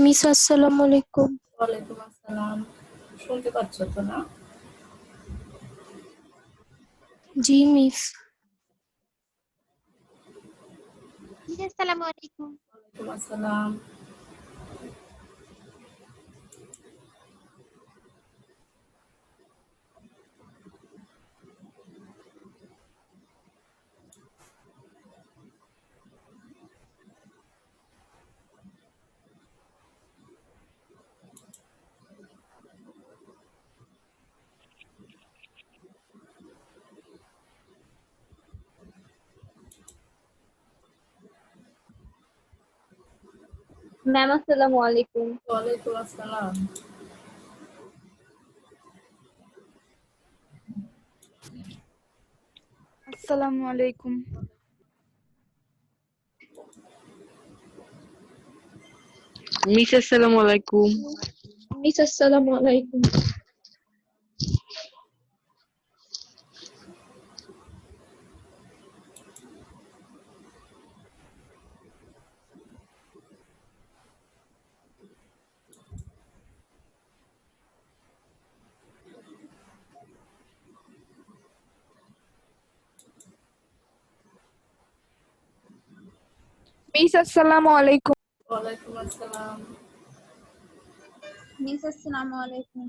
Miss আসসালামু আলাইকুম। ওয়ালাইকুম আসসালাম। শুনতে পাচ্ছ তো না? জি মিস। জি, আসসালামু আলাইকুম। ওয়ালাইকুম আসসালাম। ম্যাম আসসালামু আলাইকুম। ওয়ালাইকুম আসসালাম। আসসালামু আলাইকুম। মিস আসসালামু আলাইকুম। মিস আসসালামু আলাইকুম। মিস আসসালামু আলাইকুম। ওয়ালাইকুম আসসালাম। মিস আসসালামু আলাইকুম।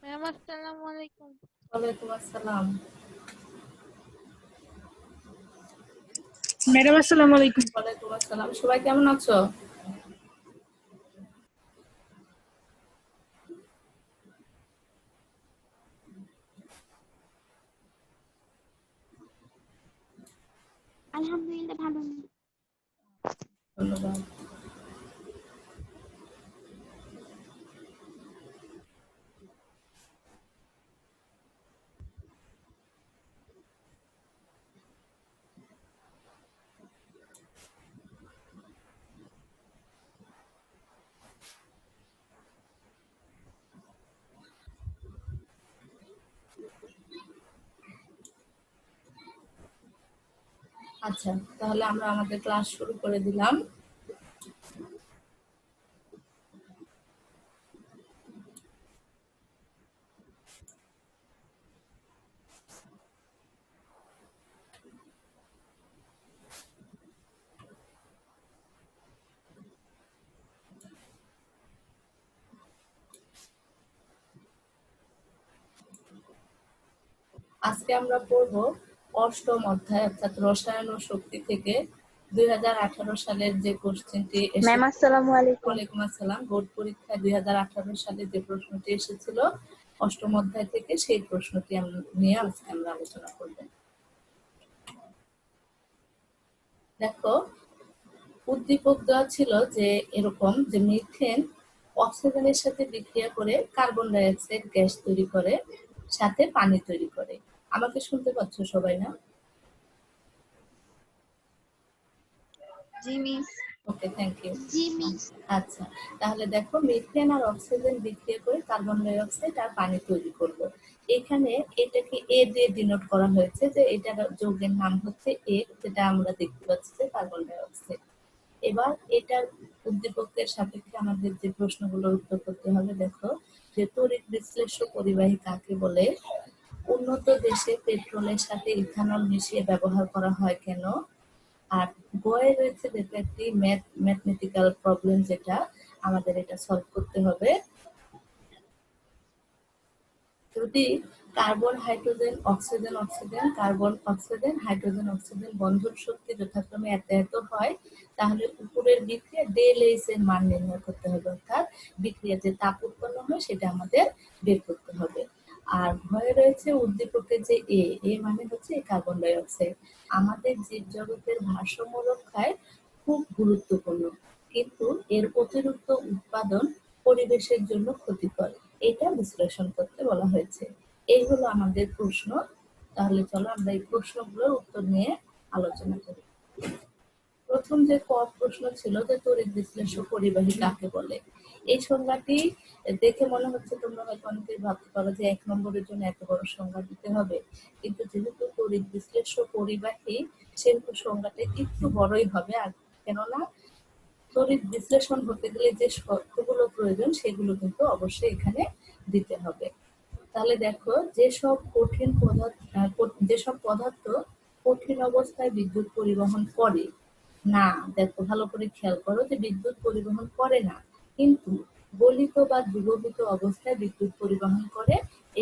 ম্যাম আসসালামু আলাইকুম। ওয়ালাইকুম আসসালাম। ম্যাডাম আসসালামু আলাইকুম। ওয়ালাইকুম আসসালাম। সবাই কেমন আছো? আলহামদুলিল্লাহ ভালো। ধন্যবাদ। আচ্ছা, তাহলে আমরা আমাদের ক্লাস শুরু করে দিলাম। আজকে আমরা পড়ব অষ্টম অধ্যায় অর্থাৎ রসায়ন ও শক্তি থেকে 2018 সালের যে কোশ্চেনটি ম্যাম আসসালামু আলাইকুম। ওয়ালাইকুম আসসালাম। বোর্ড পরীক্ষায় 2018 সালে যে প্রশ্নটি এসেছিল অষ্টম অধ্যায় থেকে, সেই প্রশ্নটি নিয়ে আজকে আমরা আলোচনা করব। দেখো, উদ্দীপক দেওয়া ছিল যে এরকম যে মিথেন অক্সিজেনের সাথে বিক্রিয়া করে কার্বন ডাই অক্সাইড গ্যাস তৈরি করে, সাথে পানি তৈরি করে। আমাকে শুনতে পাচ্ছ সবাই না? জি মিস। Okay, thank you. জি মিস। আচ্ছা, তাহলে দেখো, মিথেন আর অক্সিজেন বিক্রিয়া করে কার্বন ডাই অক্সাইড আর পানি তৈরি করব। এখানে এটাকে এ দিয়ে ডিনোট করা হয়েছে, যে এটার যৌগের নাম হচ্ছে এ, যেটা আমরা দেখতে পাচ্ছি যে কার্বন ডাই অক্সাইড। এবার এটার উদ্দীপকের সাপেক্ষে আমাদের যে প্রশ্নগুলোর উত্তর করতে হবে। দেখো, যে তড়িৎ বিশ্লেষ্য পরিবাহী কাকে বলে, উন্নত দেশে পেট্রোলের সাথে ইথানল মিশিয়ে ব্যবহার করা হয় কেন, আর বইয়ে রয়েছে যেটা একটি ম্যাথমেটিক্যাল প্রবলেম, যেটা আমাদের এটা সলভ করতে হবে। যদি carbon hydrogen oxygen oxygen carbon oxygen hydrogen oxygen বন্ধন শক্তি যথাক্রমে এত হয়, তাহলে উপরের বিক্রিয়া ডেল এইচ এর মান নির্ণয় করতে হবে, অর্থাৎ বিক্রিয়া যে তাপ উৎপন্ন হয় সেটা আমাদের বের করতে হবে। আর ভয়ে রয়েছে উদ্দীপকের যে এ মানে হচ্ছে কার্বন ডাই অক্সাইড, আমাদের জীবজগতের ভারসাম্য রক্ষায় খুব গুরুত্বপূর্ণ, কিন্তু এর অতিরিক্ত উৎপাদন পরিবেশের জন্য ক্ষতিকর, এটা বিশ্লেষণ করতে বলা হয়েছে। এই হলো আমাদের প্রশ্ন। তাহলে চলো আমরা এই প্রশ্নগুলোর উত্তর নিয়ে আলোচনা করি। প্রথম যে প্রশ্ন ছিল যে তড়িৎ বিশ্লেষ্য পরিবাহী কাকে বলে, এই সংজ্ঞাটি দেখে মনে হচ্ছে তোমরা হয়তো অনেকেই ভাবতে পারো যে 1 নম্বরের জন্য এত বড় সংজ্ঞা দিতে হবে, কিন্তু যেহেতু তড়িৎ বিশ্লেষ্য পরিবাহী সেহেতু সংজ্ঞাটা একটু বড়ই হবে। আর কেননা তড়িৎ বিশ্লেষণ হতে গেলে যে শর্তগুলো প্রয়োজন সেগুলো কিন্তু অবশ্যই এখানে দিতে হবে। তাহলে দেখো, যেসব পদার্থ কঠিন অবস্থায় বিদ্যুৎ পরিবহন করে না, দেখো ভালো করে খেয়াল করো যে বিদ্যুৎ পরিবহন করে না, কিন্তু গলিত বা দ্রবীভূত অবস্থায় বিদ্যুৎ পরিবহন করে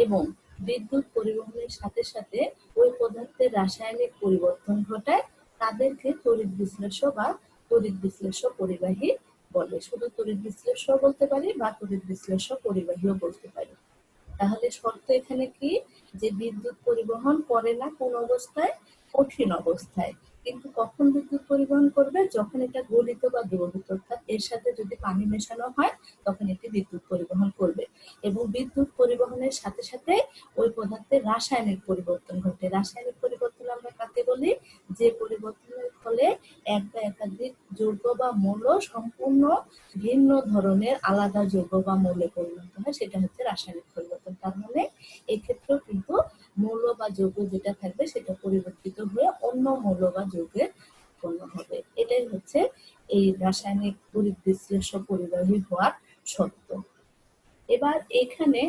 এবং বিদ্যুৎ পরিবহনের সাথে সাথে ওই পদার্থের রাসায়নিক পরিবর্তন ঘটায়, তাদেরকে তড়িৎ বিশ্লেষ্য বা তড়িৎ বিশ্লেষ্য পরিবাহী বলে। শুধু তড়িৎ বিশ্লেষ্য বলতে পারি বা তড়িৎ বিশ্লেষ্য পরিবাহীও বলতে পারি। তাহলে শর্ত এখানে কি, যে বিদ্যুৎ পরিবহন করে না কোন অবস্থায়, কঠিন অবস্থায়, কিন্তু কখন বিদ্যুৎ পরিবহন করবে, যখন এটা গলিত বা দ্রবীভূত, অর্থাৎ এর সাথে যদি পানি মেশানো হয় তখন এটি বিদ্যুৎ পরিবহন করবে, এবং বিদ্যুৎ পরিবহনের সাথে সাথে ওই পদার্থের রাসায়নিক পরিবর্তন ঘটে। রাসায়নিক পরিবর্তন আমরা কাকে বলি, যে পরিবর্তনের ফলে এক বা একাধিক যৌগ বা মৌল সম্পূর্ণ ভিন্ন ধরনের আলাদা যৌগ বা মৌলে পরিণত হয়, সেটা হচ্ছে রাসায়নিক পরিবর্তন। তার মানে এক্ষেত্রেও কিন্তু মৌল বা যৌগ যেটা থাকবে সেটা পরিবর্তিত হয়ে অন্য মৌল বা যৌগে উৎপন্ন হবে। এটাই হচ্ছে এই রাসায়নিক তড়িৎ বিশ্লেষ্য পরিবাহী হওয়ার শর্ত। এবার এখানে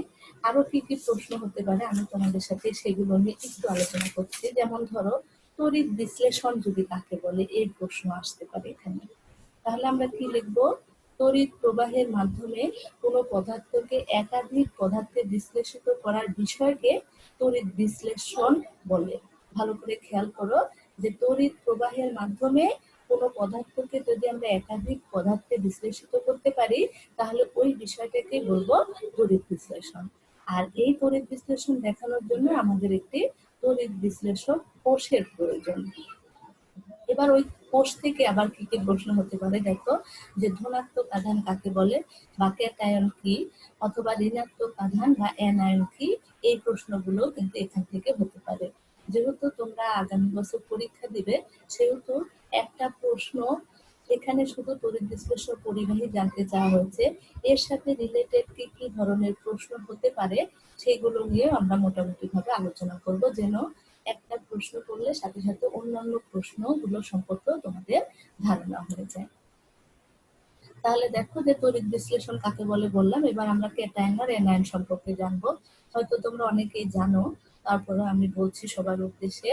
আরো কি কি প্রশ্ন হতে পারে আমি তোমাদের সাথে সেগুলো নিয়ে একটু আলোচনা করছি। যেমন ধরো, তড়িৎ বিশ্লেষণ যদি কাকে বলে, এই প্রশ্ন আসতে পারে এখানে। তাহলে আমরা কি লিখবো, তড়িৎ প্রবাহের মাধ্যমে কোনো পদার্থকে একাধিক পদার্থে বিশ্লেষিত করার বিষয়কে তড়িৎ বিশ্লেষণ বলে। ভালো করে খেয়াল করো যে তড়িৎ প্রবাহের মাধ্যমে কোনো পদার্থকে যদি আমরা একাধিক পদার্থে বিশ্লেষিত করতে পারি তাহলে ওই বিষয়টাকে বলবো তড়িৎ বিশ্লেষণ। আর এই তড়িৎ বিশ্লেষণ দেখানোর জন্য আমাদের একটি তড়িৎ বিশ্লেষক কোষের প্রয়োজন। এবার ওই কোষ থেকে আবার কি কি প্রশ্ন হতে পারে, দেখো, যে ধনাত্মক আধান কাকে বলে বা ক্যাটায়ন কি, অথবা ঋণাত্মক আধান বা অ্যানায়ন কি, এই প্রশ্নগুলো কিন্তু এখান থেকে হতে পারে। যেহেতু তোমরা আগামী বছর পরীক্ষা দিবে সেহেতু একটা প্রশ্ন এখানে শুধু তড়িৎ বিশ্লেষ্য পরিবাহী জানতে চাওয়া হয়েছে, এর সাথে রিলেটেড কি কি ধরনের প্রশ্ন হতে পারে সেগুলো নিয়ে আমরা মোটামুটি ভাবে আলোচনা করব, যেন একটা প্রশ্ন করলে সাথে সাথে অন্যান্য প্রশ্নগুলো সম্পর্কেও তোমাদের ধারণা হয়ে যায়। তাহলে দেখো, যে তড়িৎ বিশ্লেষণ কাকে বলে বললাম, এবার আমরা ক্যাটায়ন আর অ্যানায়ন সম্পর্কে জানবো। হয়তো তোমরা অনেকেই জানো, তারপরে আমি বলছি সবার উদ্দেশ্যে,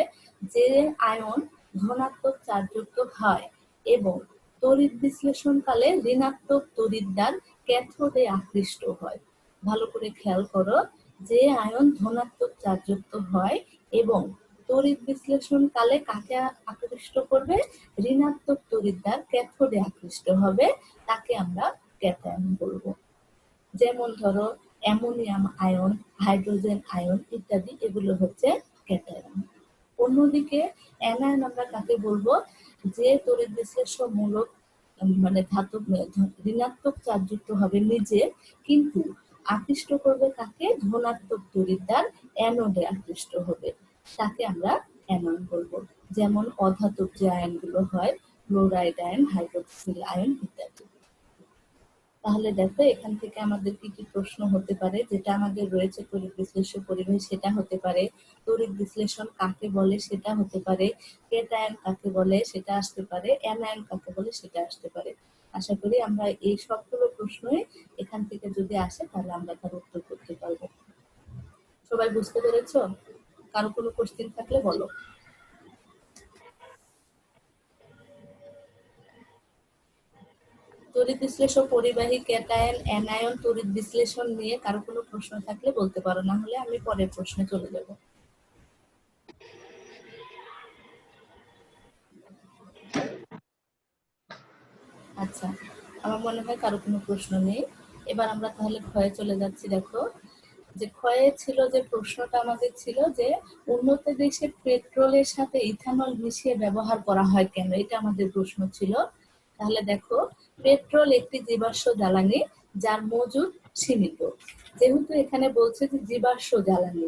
যে আয়ন ধনাত্মক চার্জযুক্ত হয় এবং তড়িৎ বিশ্লেষণকালে ঋণাত্মক তড়িৎ দ্বার ক্যাথোডে আকৃষ্ট হয়। ভালো করে খেয়াল করো, যে আয়ন ধনাত্মক চার্জযুক্ত হয় এবং তড়িৎ বিশ্লেষণ কালে কাকে আকৃষ্ট করবে, ঋণাত্মক তড়িৎ দ্বার ক্যাথোডে আকৃষ্ট হবে, তাকে আমরা ক্যাটায়ন বলবো। যেমন ধরো অ্যামোনিয়াম আয়ন, হাইড্রোজেন আয়ন ইত্যাদি, এগুলো হচ্ছে ক্যাটায়ন। অন্যদিকে অ্যানায়ন আমরা কাকে বলবো, যে তড়িৎ বিশ্লেষ্য মূলক মানে ধাতব ঋণাত্মক চার্জযুক্ত হবে নিজে, কিন্তু আকৃষ্ট করবে কাকে, ধনাত্মক তড়িৎ দ্বার অ্যানোডে আকৃষ্ট হবে, তাকে আমরা অ্যানায়ন বলবো। যেমন অধাতব যে আয়নগুলো হয়, ক্লোরাইড আয়ন, হাইড্রোক্সিল আয়ন ইত্যাদি। তাহলে দেখো, এখান থেকে আমাদের কি কি প্রশ্ন হতে পারে, যেটা আমাদের রয়েছে তড়িৎ বিশ্লেষ্য পরিবাহী সেটা হতে পারে, তড়িৎ বিশ্লেষণ কাকে বলে সেটা হতে পারে, ক্যাটায়ন কাকে বলে সেটা আসতে পারে, অ্যানায়ন কাকে বলে সেটা আসতে পারে। আশা করি আমরা এই সবগুলো প্রশ্নই এখান থেকে যদি আসে তাহলে আমরা তার উত্তর করতে পারবো। সবাই বুঝতে পেরেছো? কারো কোনো কোশ্চেন থাকলে বলো। তড়িৎ তড়িৎ বিশ্লেষণ পরিবাহী ক্যাটায়ন অ্যানায়ন তড়িৎ বিশ্লেষণ নিয়ে কারো কোনো প্রশ্ন থাকলে বলতে পারো, না হলে আমি পরের প্রশ্নে চলে যাব। আচ্ছা, আমার মনে হয় কারো কোনো প্রশ্ন নেই। এবার আমরা তাহলে ক্ষয়ে চলে যাচ্ছি। দেখো যে ক্ষয়ে ছিল যে প্রশ্নটা আমাদের ছিল যে উন্নত দেশে পেট্রোলের সাথে ইথানল মিশিয়ে ব্যবহার করা হয় কেন, এটা আমাদের প্রশ্ন ছিল। তাহলে দেখো, পেট্রোল একটি জীবাশ্ম জ্বালানি যার মজুদ সীমিত। যেহেতু এখানে বলছে যে জীবাশ্ম জ্বালানি,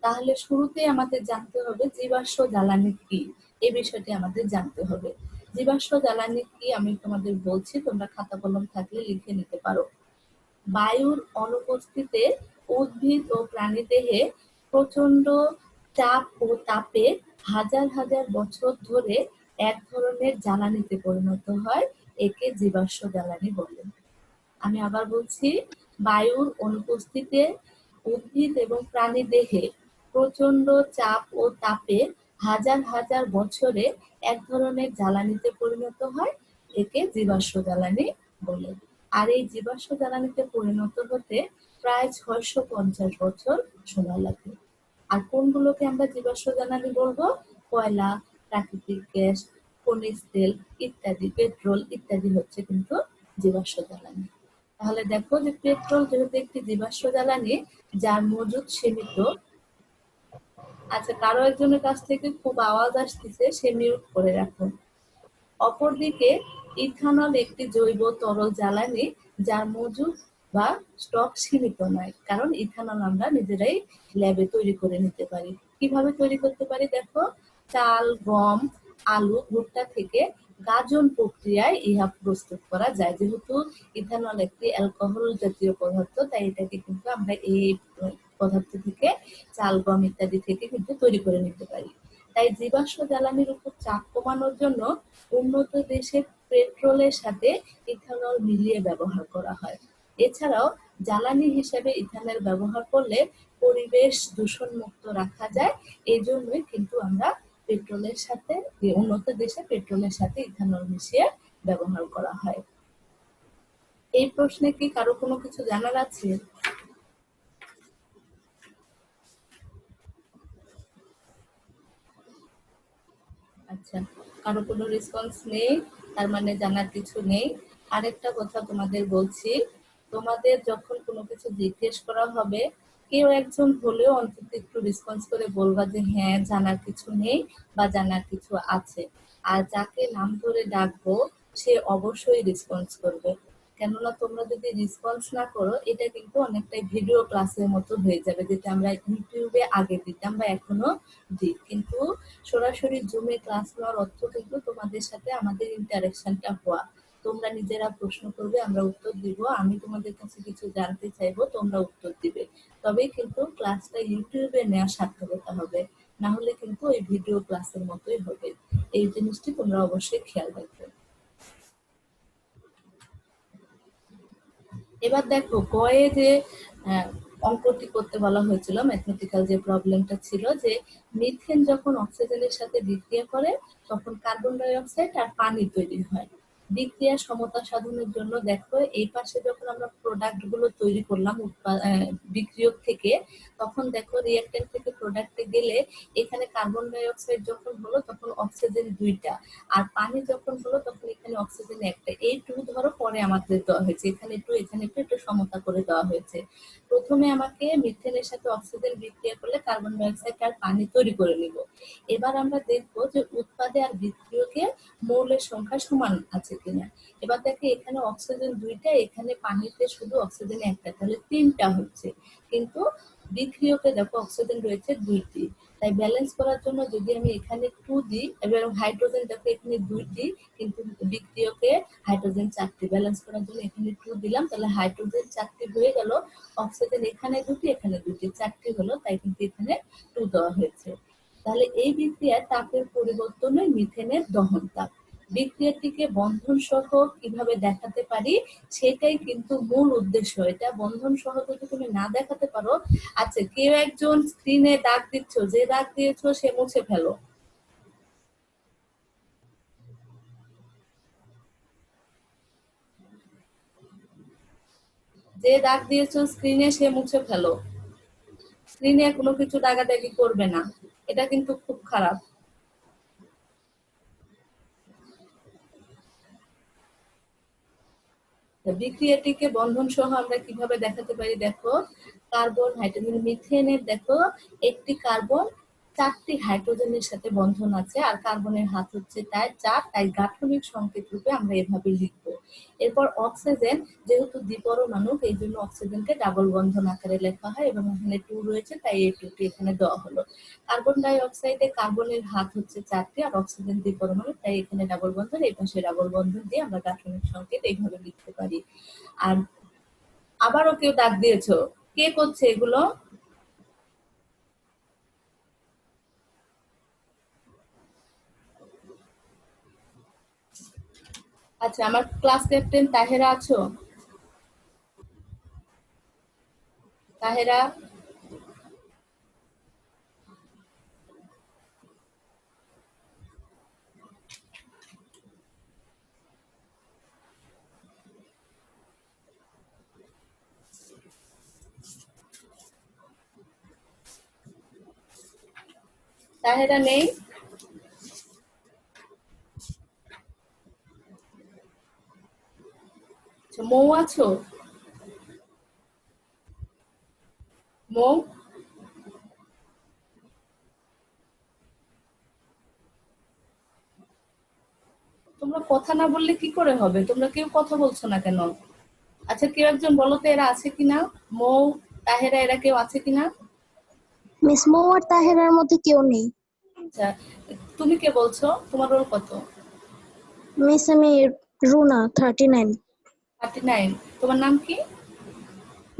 তাহলে শুরুতেই আমাদের জানতে হবে জীবাশ্ম জ্বালানি কি, এই বিষয়টি আমাদের জানতে হবে। জীবাশ্ম জ্বালানি কি আমি তোমাদের বলছি, তোমরা খাতা কলম থাকলে লিখে নিতে পারো। বায়ুর অনুপস্থিতিতে উদ্ভিদ ও প্রাণীদেহে প্রচন্ড চাপ ও তাপে হাজার হাজার বছর ধরে এক ধরনের জ্বালানিতে পরিণত হয়, একে জীবাশ্ম জ্বালানি বলে। আমি আবার বলছি, বায়ুর অনুপস্থিতিতে উদ্ভিদ এবং প্রাণীদেহে প্রচন্ড চাপ ও তাপে হাজার হাজার বছরে এক ধরনের জ্বালানিতে পরিণত হয়, একে জীবাশ্ম জ্বালানি বলে। আর এই জীবাশ্ম জ্বালানিতে পরিণত হতে প্রায় 650 বছর সময় লাগে। আর কোনগুলোকে আমরা জীবাশ্ম জ্বালানি বলবো? কয়লা, প্রাকৃতিক গ্যাস, খনিজ তেল ইত্যাদি, পেট্রোল ইত্যাদি হচ্ছে কিন্তু জীবাশ্ম জ্বালানি। তাহলে দেখো যে পেট্রোল যেহেতু একটি জীবাশ্ম জ্বালানি যার মজুদ সীমিত। আচ্ছা, কারো একজনের কাছ থেকে খুব আওয়াজ আসতেছে, সে মিউট করে রাখুন। অপরদিকে ইথানল একটি জৈব তরল জ্বালানি যার মজুদ বা স্টক সীমিত নয়, কারণ ইথানল আমরা নিজেরাই ল্যাবে তৈরি করে নিতে পারি। কিভাবে তৈরি করতে পারি? দেখো, চাল, গম, আলু, ভুট্টা থেকে গাজন প্রক্রিয়ায় ইহা প্রস্তুত করা যায়। যেহেতু ইথানল একটি অ্যালকোহল জাতীয় পদার্থ, তাই এটাকে কিন্তু আমরা এই পদার্থ থেকে, চাল, গম ইত্যাদি থেকে কিন্তু তৈরি করে নিতে পারি। তাই জীবাশ্ম জ্বালানির উপর চাপ কমানোর জন্য উন্নত দেশে পেট্রোলের সাথে ইথানল মিলিয়ে ব্যবহার করা হয়। এছাড়াও জ্বালানি হিসেবে ইথানল ব্যবহার করলে পরিবেশ দূষণ মুক্ত রাখা যায়। এই জন্যই কিন্তু আমরা পেট্রোলের সাথে, উন্নত দেশে পেট্রোলের সাথে ইথানল মিশিয়ে ব্যবহার করা হয়। এই প্রশ্নে কি কারো কোনো কিছু জানার আছে? আচ্ছা, কারো কোনো রেসপন্স নেই, তার মানে জানার কিছু নেই। আরেকটা কথা তোমাদের বলছি, তোমাদের যখন কোনো কিছু জিজ্ঞেস করা হবে, কেউ একজন হলেও অন্তত একটু রেসপন্স করে বলবা যে হ্যাঁ জানার কিছু নেই বা জানার কিছু আছে। আর যাকে নাম ধরে ডাকবো সে অবশ্যই রেসপন্স করবে। কেননা তোমরা যদি রেসপন্স না করো, এটা কিন্তু অনেকটাই ভিডিও ক্লাসের মতো হয়ে যাবে, যেটা আমরা ইউটিউবে আগে দিতাম বা এখনো দিই। কিন্তু সরাসরি জুমে ক্লাস নেওয়ার অর্থ কিন্তু তোমাদের সাথে আমাদের ইন্টারেকশনটা হওয়া। তোমরা নিজেরা প্রশ্ন করবে, আমরা উত্তর দিব, আমি তোমাদের কাছে কিছু জানতে চাইবো, তোমরা উত্তর দিবে। তবেই কিন্তু ক্লাসটা ইউটিউবে নেওয়া সার্থকতা হবে, না হলে কিন্তু ওই ভিডিও ক্লাসের মতোই হবে। এই জিনিসটি তোমরা অবশ্যই খেয়াল রাখবে। এবার দেখো, গয়ে যে অঙ্কটি করতে বলা হয়েছিল, ম্যাথমেটিক্যাল যে প্রবলেমটা ছিল, যে মিথেন যখন অক্সিজেনের সাথে বিক্রিয়া করে তখন কার্বন ডাই অক্সাইড আর পানি তৈরি হয়। বিক্রিয়া সমতা সাধনের জন্য দেখো, এই পাশে যখন আমরা প্রোডাক্ট গুলো তৈরি করলাম বিক্রিয়ক থেকে, তখন দেখো রিঅ্যাক্ট্যান্ট থেকে প্রোডাক্টে গেলে এখানে কার্বন ডাই অক্সাইড যখন হলো তখন অক্সিজেন 2টা, আর পানি যখন হলো তখন এখানে অক্সিজেন 1টা। এই 2 ধরো পরে আমাদের দেওয়া হয়েছে, এখানে 2 এখানে 2, একটু সমতা করে দেওয়া হয়েছে। প্রথমে আমাকে মিথেনের সাথে অক্সিজেন বিক্রিয়া করলে কার্বন ডাই অক্সাইড আর পানি তৈরি করে নিব। এবার আমরা দেখবো যে উৎপাদে আর বিক্রিয়কে মৌলের সংখ্যা সমান আছে কিনা। এবার দেখে এখানে অক্সিজেন 2টা, এখানে পানিতে শুধু অক্সিজেন 1টা, তাহলে 3টা হচ্ছে। কিন্তু বিক্রিয়কে দেখো অক্সিজেন রয়েছে 2টি, তাই ব্যালেন্স করার জন্য যদি আমি এখানে 2 দিই, এবং হাইড্রোজেন দেখো এখানে 2টি, কিন্তু বিক্রিয়কে হাইড্রোজেন 4টি, ব্যালেন্স করার জন্য এখানে 2 দিলাম, তাহলে হাইড্রোজেন 4টি হয়ে গেল, অক্সিজেন এখানে 2টি, এখানে 2টি, 4টি হলো, তাই কিন্তু এখানে 2 দেওয়া হয়েছে। তাহলে এই বিক্রিয়ায় তাপের পরিবর্তনই মিথেনের দহন তাপ। বিক্রিয়াটিকে বন্ধন সহ কিভাবে দেখাতে পারি সেটাই কিন্তু মূল উদ্দেশ্য। এটা বন্ধন সহ যদি তুমি না দেখাতে পারো, আচ্ছা কেউ একজন স্ক্রিনে দাগ দিচ্ছ, যে দাগ দিয়েছো সে মুছে ফেলো। যে দাগ দিয়েছো স্ক্রিনে সে মুছে ফেলো। স্ক্রিনে কোনো কিছু দাগাদাগি করবে না, এটা কিন্তু খুব খারাপ। বিক্রিয়াটিকে বন্ধন সহ আমরা কিভাবে দেখাতে পারি দেখো, কার্বন হাইড্রোজেন মিথেনের দেখো একটি কার্বন 4টি হাইড্রোজেনের সাথে বন্ধন আছে, আর কার্বনের হাত হচ্ছে তাই 4, তাই গাঠনিক সংকেত রূপে আমরা এভাবে লিখবো। এরপর অক্সিজেন যেহেতু দ্বিপরমাণু, এই জন্য অক্সিজেনকে ডাবল বন্ধন আকারে লেখা হয় এবং এখানে 2 রয়েছে তাই এই 2টি এখানে দেওয়া হলো। কার্বন ডাই অক্সাইডে কার্বনের হাত হচ্ছে 4টি আর অক্সিজেন দ্বিপরমাণু, তাই এখানে ডাবল বন্ধন, এই পাশে ডাবল বন্ধন দিয়ে আমরা গাঠনিক সংকেত এইভাবে লিখতে পারি। আর আবারও কেউ দাগ দিয়েছো, কে করছে এগুলো? আচ্ছা, আমার ক্লাস ক্যাপ্টেন তাহেরা আছো? তাহেরা, তাহেরা নেই? আচ্ছা, মৌ আছো? মৌ, তোমরা কথা না বললে কি করে হবে? তোমরা কেউ কথা বলছো না কেন? আচ্ছা, কেউ একজন বলো তো এরা আছে কিনা? মৌ, তাহেরা, এরা কেউ আছে কিনা? মিস মৌ আর তাহেরার মধ্যে কেউ নেই। আচ্ছা, তুমি কে বলছো? তোমার রোল কত? মিস আমি রুনা 39। 39। তোমার নাম কি?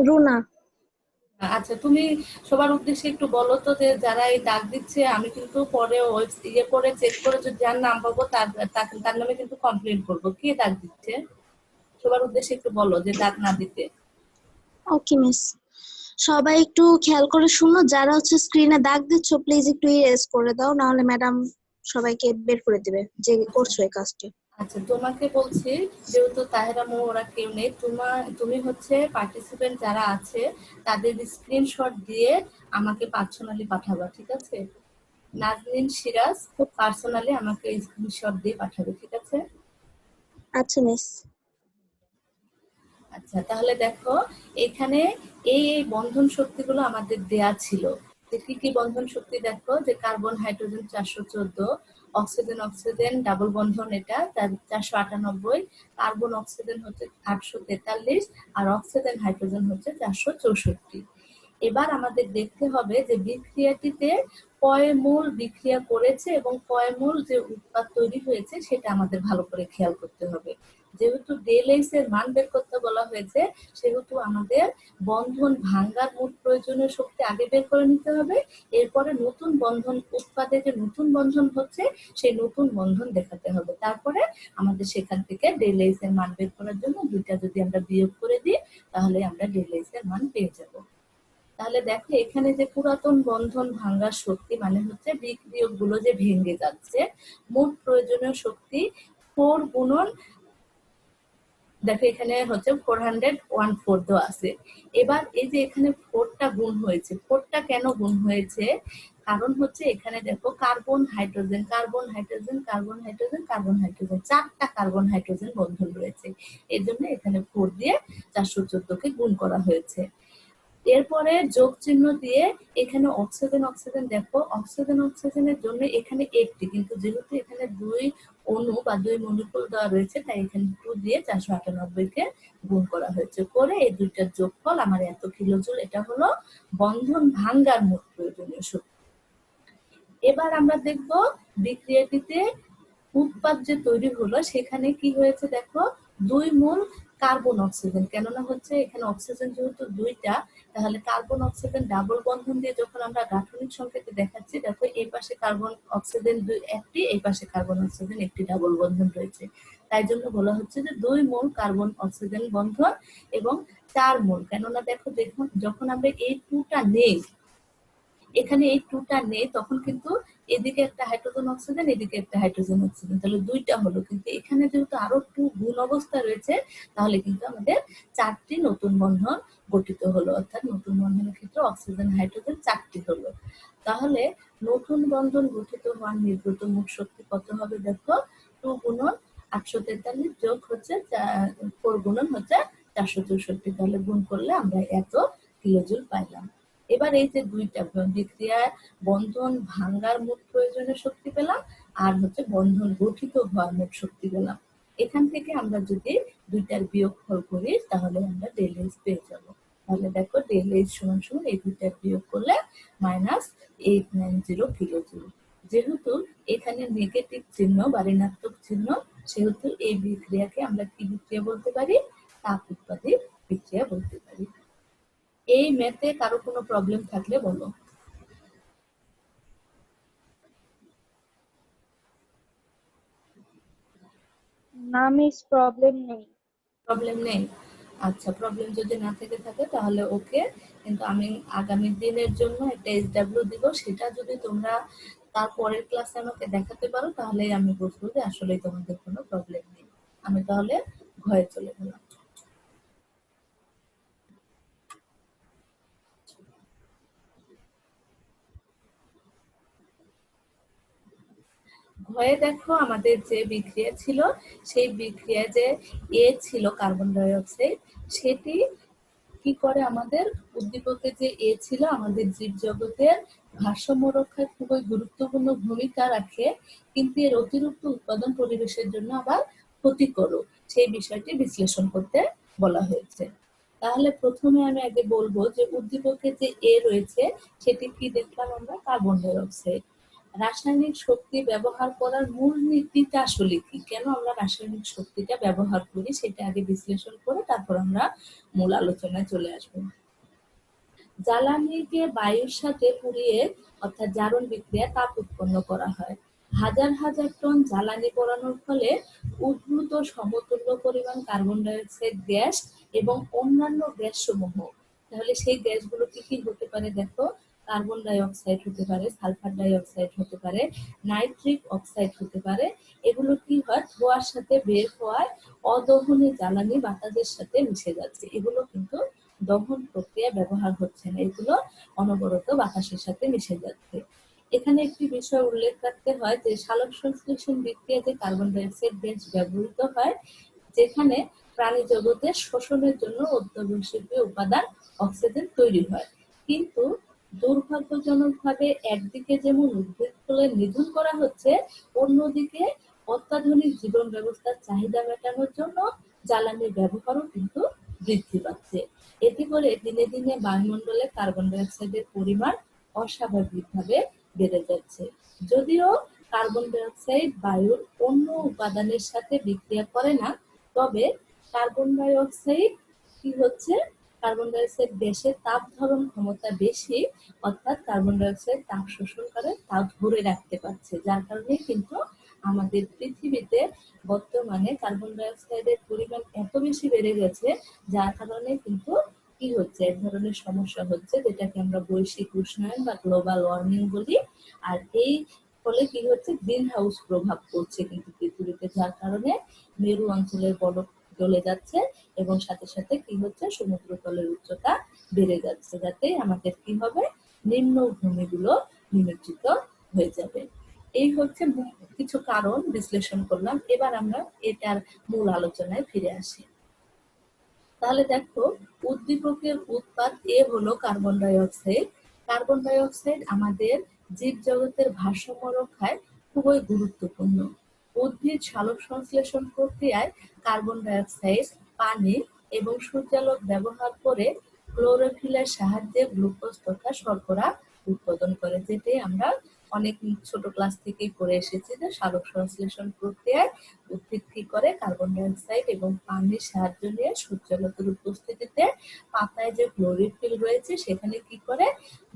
রুনা। আচ্ছা, তুমি সবার উদ্দেশ্যে একটু বলো তো যে যারা এই দাগ দিচ্ছে, আমি কিন্তু পরে ইয়ে করে চেক করে যদি যার নাম পাবো তার নামে কিন্তু কমপ্লেন করবো। কে দাগ দিচ্ছে সবার উদ্দেশ্যে একটু বলো যে দাগ না দিতে। ওকে মিস, সবাই একটু খেয়াল করে শুনো, যারা হচ্ছে স্ক্রিনে দাগ দিচ্ছ প্লিজ একটু ইরেজ করে দাও, নাহলে ম্যাডাম সবাইকে বের করে দিবে যে করছো এই কাজটি। আচ্ছা, তোমাকে বলছি, যেহেতু তাহেরা মৌ ওরা কেউ নেই, তুমি হচ্ছে পার্টিসিপেন্ট যারা আছে তাদের স্ক্রিনশট দিয়ে আমাকে পার্সোনালি পাঠাবা, ঠিক আছে? নাজনীন সিরাজ পার্সোনালি আমাকে স্ক্রিনশট দিয়ে পাঠাবে, ঠিক আছে? আচ্ছা মিস। আচ্ছা, তাহলে দেখো এখানে এই এই বন্ধন শক্তিগুলো আমাদের দেয়া ছিল। যে কি কি বন্ধন শক্তি দেখো, যে carbon hydrogen 414, oxygen oxygen double বন্ধন এটা 498, কার্বন অক্সিজেন হচ্ছে 843, আর অক্সিজেন হাইড্রোজেন হচ্ছে 464। এবার আমাদের দেখতে হবে যে বিক্রিয়াটিতে কয় মোল বিক্রিয়া করেছে এবং কয় মোল যে উৎপাদ তৈরি হয়েছে সেটা আমাদের ভালো করে খেয়াল করতে হবে। যেহেতু ডেলএইচ এর মান বের করতে বলা হয়েছে, সেহেতু আমাদের বন্ধন ভাঙ্গার মোট প্রয়োজনীয় শক্তি আগে বের করে নিতে হবে, এরপরে নতুন বন্ধন উৎপাদে যে নতুন বন্ধন হচ্ছে সেই নতুন বন্ধন দেখাতে হবে, তারপরে আমাদের সেখান থেকে ডেলএইচ এর মান বের করার জন্য দুইটা যদি আমরা বিয়োগ করে দিই তাহলে আমরা ডেলএইচ এর মান পেয়ে যাব। তাহলে দেখো এখানে যে পুরাতন বন্ধন ভাঙ্গার শক্তি মানে হচ্ছে বিক্রিয়ক গুলো যে ভেঙে যাচ্ছে, মোট প্রয়োজনীয় শক্তি 4 গুণন, দেখো এখানে হচ্ছে 414 দেওয়া আছে। এবার এই যে এখানে 4টা গুণ হয়েছে, 4টা কেন গুণ হয়েছে? কারণ হচ্ছে এখানে দেখো carbon hydrogen carbon hydrogen carbon hydrogen carbon hydrogen 4টা কার্বন হাইড্রোজেন বন্ধন রয়েছে, এর জন্য এখানে 4 দিয়ে 414 কে গুণ করা হয়েছে। এরপরে যোগ চিহ্ন দিয়ে এখানে অক্সিজেন অক্সিজেন দেখো অক্সিজেন অক্সিজেনের জন্য এখানে একটি, কিন্তু যেহেতু এখানে 2 অণু বা 2 মলিকুল দেওয়া রয়েছে তাই এখানে 2 দিয়ে 498 কে গুণ করা হয়েছে, করে এই দুইটার যোগফল আমার এত কিলোজুল, এটা হলো বন্ধন ভাঙ্গার মোট প্রয়োজনীয় শক্তি। এবার আমরা দেখব বিক্রিয়াটিতে উৎপাদ যে তৈরি হলো সেখানে কি হয়েছে দেখো, 2 মোল কার্বন অক্সিজেন, কেননা হচ্ছে এখানে অক্সিজেন যেহেতু 2টা, তাহলে কার্বন অক্সিজেন ডাবল বন্ধন দিয়ে যখন আমরা গাঠনিক সংকেতে দেখাচ্ছি, দেখো এই পাশে কার্বন অক্সিজেন একটি, এই পাশে কার্বন অক্সিজেন একটি ডাবল বন্ধন রয়েছে, তাই জন্য বলা হচ্ছে যে 2 মোল কার্বন অক্সিজেন বন্ধন এবং 4 মোল, কেননা দেখো যখন আমরা এই 2টা নেই, এখানে এই টুটা নেই, তখন কিন্তু এদিকে একটা হাইড্রোজেন অক্সিজেন, এদিকে একটা হাইড্রোজেন অক্সিজেন, তাহলে দুইটা হলো। কিন্তু এখানে যেহেতু আরো টু গুণ অবস্থা রয়েছে, তাহলে কিন্তু আমাদের 4টি নতুন বন্ধন গঠিত হলো, অর্থাৎ নতুন বন্ধনের ক্ষেত্রে অক্সিজেন হাইড্রোজেন 4টি হলো। তাহলে নতুন বন্ধন গঠিত হওয়ার নির্গত মোট শক্তি কত হবে? দেখো, 2 গুণন 843 যোগ হচ্ছে 4 গুণন হচ্ছে 464, তাহলে গুণ করলে আমরা এত কিলোজুল পাইলাম। এবার এই যে দুইটা বিক্রিয়ার বন্ধন ভাঙার মোট প্রয়োজনীয় শক্তি পেলাম, আর হচ্ছে বন্ধন গঠিত হওয়ার মোট শক্তি পেলাম। এখান থেকে আমরা যদি দুইটার বিয়োগফল করি তাহলে আমরা ডেল এইচ পেয়ে যাব। তাহলে দেখো, ডেল এইচ সমান সমান এই দুইটার বিয়োগ করলে -890 কিলোজুল। যেহেতু এখানে নেগেটিভ চিহ্ন বা ঋণাত্মক চিহ্ন, সেহেতু এই বিক্রিয়াকে আমরা কি বিক্রিয়া বলতে পারি? তাপ উৎপাদী বিক্রিয়া বলতে পারি। এই ম্যাথে কারো কোনো প্রবলেম থাকলে বলো। না মিস, প্রবলেম নেই। প্রবলেম নেই? আচ্ছা, প্রবলেম যদি না থেকে থাকে তাহলে ওকে। কিন্তু আমি আগামী দিনের জন্য একটা SW দিব, সেটা যদি তোমরা তার পরের ক্লাসে আমাকে দেখাতে পারো তাহলে আমি বুঝবো যে আসলে তোমাদের কোনো প্রবলেম নেই। আমি তাহলে ঘরে চলে গেলাম। ঘরে দেখো, আমাদের যে বিক্রিয়া ছিল, সেই বিক্রিয়া যে এ ছিল কার্বন ডাই অক্সাইড, সেটি কি করে? আমাদের উদ্দীপকে যে এ ছিল আমাদের জীব জগতের ভারসাম্য রক্ষায় খুবই গুরুত্বপূর্ণ ভূমিকা রাখে, কিন্তু এর অতিরিক্ত উৎপাদন পরিবেশের জন্য আবার ক্ষতিকর, সেই বিষয়টি বিশ্লেষণ করতে বলা হয়েছে। তাহলে প্রথমে আমি আগে বলবো যে উদ্দীপকে যে এ রয়েছে সেটি কি দেখলাম আমরা? Carbon die oxide. রাসায়নিক শক্তি ব্যবহার করার মূল নীতিটা আসলে কি, কেন আমরা রাসায়নিক শক্তিটা ব্যবহার করি, সেটা আগে বিশ্লেষণ করে তারপর আমরা মূল আলোচনায় চলে আসবো। জ্বালানিকে বায়ুর সাথে পুড়িয়ে অর্থাৎ জারণ বিক্রিয়া তাপ উৎপন্ন করা হয়। হাজার হাজার টন জ্বালানি পোড়ানোর ফলে উদ্ভূত সমতুল্য পরিমাণ কার্বন ডাই অক্সাইড গ্যাস এবং অন্যান্য গ্যাস সমূহ। তাহলে সেই গ্যাসগুলো কি কি হতে পারে? দেখো, কার্বন ডাই অক্সাইড হতে পারে, সালফার ডাই অক্সাইড হতে পারে, নাইট্রিক অক্সাইড হতে পারে। এগুলো কি হয়? ধোঁয়ার সাথে বের হওয়ায় অদহনে জ্বালানি বাতাসের সাথে মিশে যাচ্ছে, এগুলো কিন্তু দহন প্রক্রিয়া ব্যবহার হচ্ছে না, এগুলো অনবরত বাতাসের সাথে মিশে যাচ্ছে। এখানে একটি বিষয় উল্লেখ রাখতে হয় যে সালোক সংশ্লেষণ বিক্রিয়াতে কার্বন ডাই অক্সাইড গ্যাস ব্যবহৃত হয়, যেখানে প্রাণী জগতের শোষণের জন্য অত্যাবশ্যকীয় উপাদান অক্সিজেন তৈরি হয়। কিন্তু দুর্ভাগ্যজনকভাবে একদিকে যেমন উদ্ভিদকুলের নিধন করা হচ্ছে, অন্যদিকে অত্যাধুনিক জীবন ব্যবস্থার চাহিদা মেটানোর জন্য জ্বালানির ব্যবহারও কিন্তু বৃদ্ধি পাচ্ছে। এতে করে দিনে দিনে বায়ুমণ্ডলে কার্বন ডাই অক্সাইডের পরিমাণ অস্বাভাবিকভাবে বেড়ে যাচ্ছে। যদিও কার্বন ডাই অক্সাইড বায়ুর অন্য উপাদানের সাথে বিক্রিয়া করে না, তবে কার্বন ডাই অক্সাইড কি হচ্ছে? কার্বন ডাই অক্সাইড গ্যাসের তাপ ধারণ ক্ষমতা বেশি, অর্থাৎ কার্বন ডাই অক্সাইড তাপ শোষণ করে তাপ ধরে রাখতে পারছে, যার কারণে কিন্তু আমাদের পৃথিবীতে বর্তমানে কার্বন ডাই অক্সাইডের পরিমাণ এত বেশি বেড়ে গেছে, যার কারণে কিন্তু কি হচ্ছে? এক ধরনের সমস্যা হচ্ছে, যেটাকে আমরা বৈশ্বিক উষ্ণায়ন বা গ্লোবাল ওয়ার্মিং বলি। আর এই ফলে কি হচ্ছে? গ্রিন হাউস প্রভাব পড়ছে কিন্তু পৃথিবীতে, যার কারণে মেরু অঞ্চলের বরফ গলে যাচ্ছে এবং সাথে সাথে কি হচ্ছে? সমুদ্রতলের উচ্চতা বেড়ে যাচ্ছে, যাতে আমাদের কি হবে? নিম্নভূমিগুলো নিমজ্জিত হয়ে যাবে। এই হচ্ছে কিছু কারণ বিশ্লেষণ করলাম। এবার আমরা এটার মূল আলোচনায় ফিরে আসি। তাহলে দেখো, উদ্দীপকের উৎপাদ এ হলো carbon die oxide. Carbon die oxide আমাদের জীব জগতের ভারসাম্য রক্ষায় খুবই গুরুত্বপূর্ণ। উদ্ভিদ সালোক সংশ্লেষণ প্রক্রিয়ায় কার্বন ডাই অক্সাইড, পানি এবং সূর্যালোক ব্যবহার করে ক্লোরোফিলের সাহায্যে গ্লুকোজ তথা শর্করা উৎপাদন করে, যেটাই আমরা অনেক ছোট ক্লাস থেকেই পড়ে এসেছি যে সালোক সংশ্লেষণ প্রক্রিয়ায় উদ্ভিদ কি করে? কার্বন ডাই অক্সাইড এবং পানির সাহায্য নিয়ে সূর্যালোকের উপস্থিতিতে পাতায় যে ক্লোরোফিল রয়েছে সেখানে কি করে?